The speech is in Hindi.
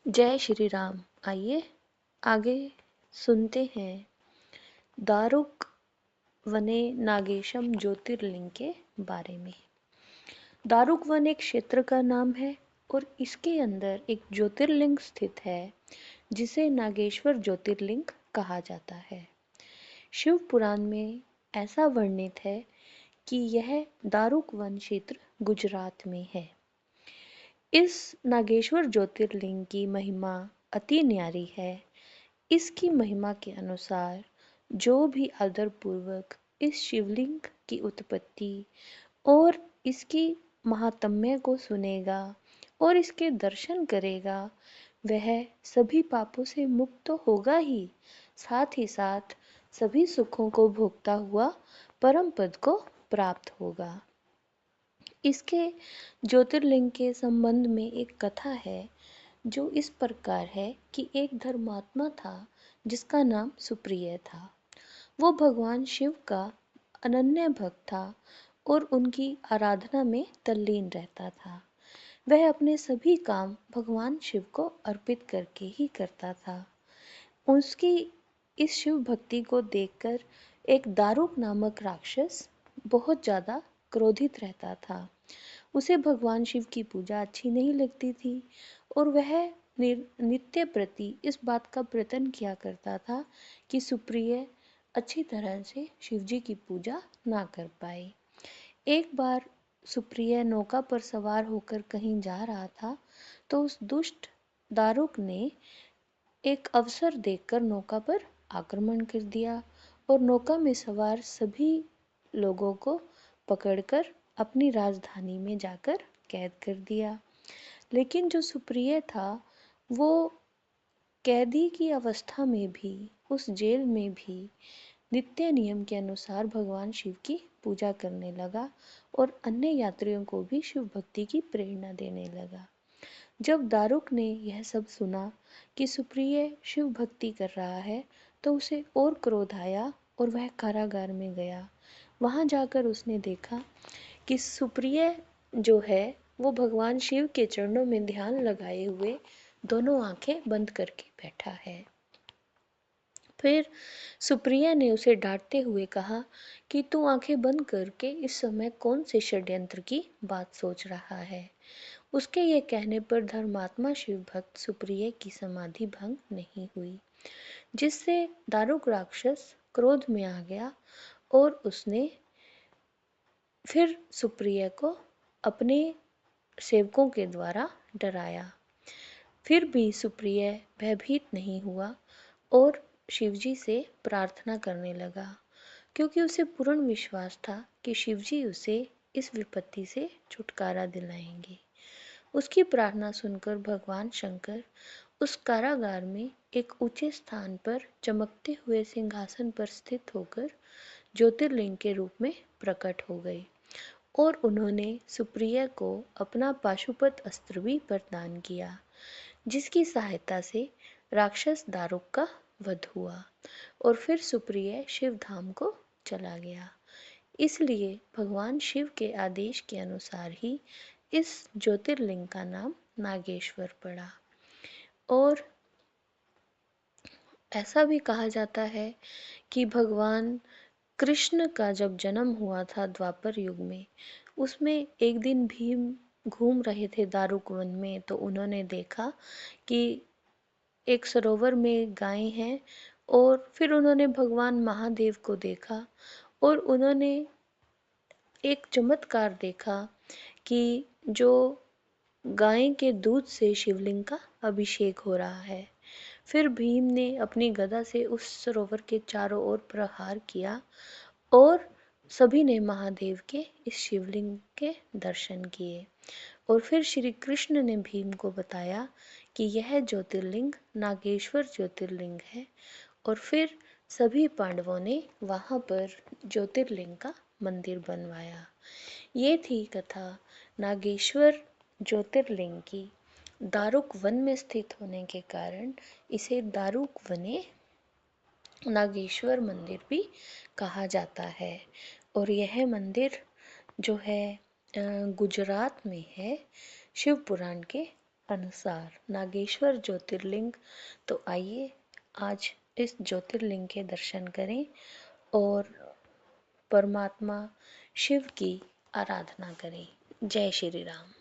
जय श्री राम। आइए आगे सुनते हैं दारुक वने नागेशम ज्योतिर्लिंग के बारे में। दारुक वन एक क्षेत्र का नाम है और इसके अंदर एक ज्योतिर्लिंग स्थित है जिसे नागेश्वर ज्योतिर्लिंग कहा जाता है। शिव पुराण में ऐसा वर्णित है कि यह दारुक वन क्षेत्र गुजरात में है। इस नागेश्वर ज्योतिर्लिंग की महिमा अति न्यारी है। इसकी महिमा के अनुसार जो भी आदरपूर्वक इस शिवलिंग की उत्पत्ति और इसकी महात्म्य को सुनेगा और इसके दर्शन करेगा, वह सभी पापों से मुक्त तो होगा ही, साथ ही साथ सभी सुखों को भोगता हुआ परम पद को प्राप्त होगा। इसके ज्योतिर्लिंग के संबंध में एक कथा है जो इस प्रकार है कि एक धर्मात्मा था जिसका नाम सुप्रिय था। वो भगवान शिव का अनन्य भक्त था और उनकी आराधना में तल्लीन रहता था। वह अपने सभी काम भगवान शिव को अर्पित करके ही करता था। उसकी इस शिव भक्ति को देखकर एक दारुक नामक राक्षस बहुत ज़्यादा क्रोधित रहता था। उसे भगवान शिव की पूजा अच्छी नहीं लगती थी और वह नित्य प्रति इस बात का प्रयत्न किया करता था कि सुप्रिय अच्छी तरह से शिव जी की पूजा ना कर पाए। एक बार सुप्रिय नौका पर सवार होकर कहीं जा रहा था तो उस दुष्ट दारुक ने एक अवसर देखकर नौका पर आक्रमण कर दिया और नौका में सवार सभी लोगों को पकड़कर अपनी राजधानी में जाकर कैद कर दिया। लेकिन जो सुप्रिय था वो कैदी की अवस्था में भी उस जेल में भी नित्य नियम के अनुसार भगवान शिव की पूजा करने लगा और अन्य यात्रियों को भी शिव भक्ति की प्रेरणा देने लगा। जब दारुक ने यह सब सुना कि सुप्रिय शिव भक्ति कर रहा है तो उसे और क्रोध आया और वह कारागार में गया। वहां जाकर उसने देखा कि सुप्रिय जो है वो भगवान शिव के चरणों में ध्यान लगाए हुए दोनों आंखें बंद करके बैठा है। फिर सुप्रिया ने उसे डांटते हुए कहा कि तू आंखें बंद करके इस समय कौन से षड्यंत्र की बात सोच रहा है। उसके ये कहने पर धर्मात्मा शिव भक्त सुप्रिय की समाधि भंग नहीं हुई, जिससे दारुक राक्षस क्रोध में आ गया और उसने फिर सुप्रिय को अपने सेवकों के द्वारा डराया। फिर भी सुप्रिय भयभीत नहीं हुआ और शिवजी से प्रार्थना करने लगा, क्योंकि उसे पूर्ण विश्वास था कि शिवजी उसे इस विपत्ति से छुटकारा दिलाएंगे। उसकी प्रार्थना सुनकर भगवान शंकर उस कारागार में एक ऊंचे स्थान पर चमकते हुए सिंहासन पर स्थित होकर ज्योतिर्लिंग के रूप में प्रकट हो गए और उन्होंने सुप्रिय को अपना पाशुपत अस्त्र भी प्रदान किया, जिसकी सहायता से राक्षस दारुक का वध हुआ और फिर सुप्रिय शिव धाम को चला गया। इसलिए भगवान शिव के आदेश के अनुसार ही इस ज्योतिर्लिंग का नाम नागेश्वर पड़ा। और ऐसा भी कहा जाता है कि भगवान कृष्ण का जब जन्म हुआ था द्वापर युग में, उसमें एक दिन भीम घूम रहे थे दारुक वन में, तो उन्होंने देखा कि एक सरोवर में गायें हैं और फिर उन्होंने भगवान महादेव को देखा और उन्होंने एक चमत्कार देखा कि जो गाय के दूध से शिवलिंग का अभिषेक हो रहा है। फिर भीम ने अपनी गदा से उस सरोवर के चारों ओर प्रहार किया और सभी ने महादेव के इस शिवलिंग के दर्शन किए और फिर श्री कृष्ण ने भीम को बताया कि यह ज्योतिर्लिंग नागेश्वर ज्योतिर्लिंग है और फिर सभी पांडवों ने वहां पर ज्योतिर्लिंग का मंदिर बनवाया। ये थी कथा नागेश्वर ज्योतिर्लिंग की। दारुक वन में स्थित होने के कारण इसे दारुक वने नागेश्वर मंदिर भी कहा जाता है और यह मंदिर जो है गुजरात में है, शिव पुराण के अनुसार नागेश्वर ज्योतिर्लिंग। तो आइए आज इस ज्योतिर्लिंग के दर्शन करें और परमात्मा शिव की आराधना करें। जय श्री राम।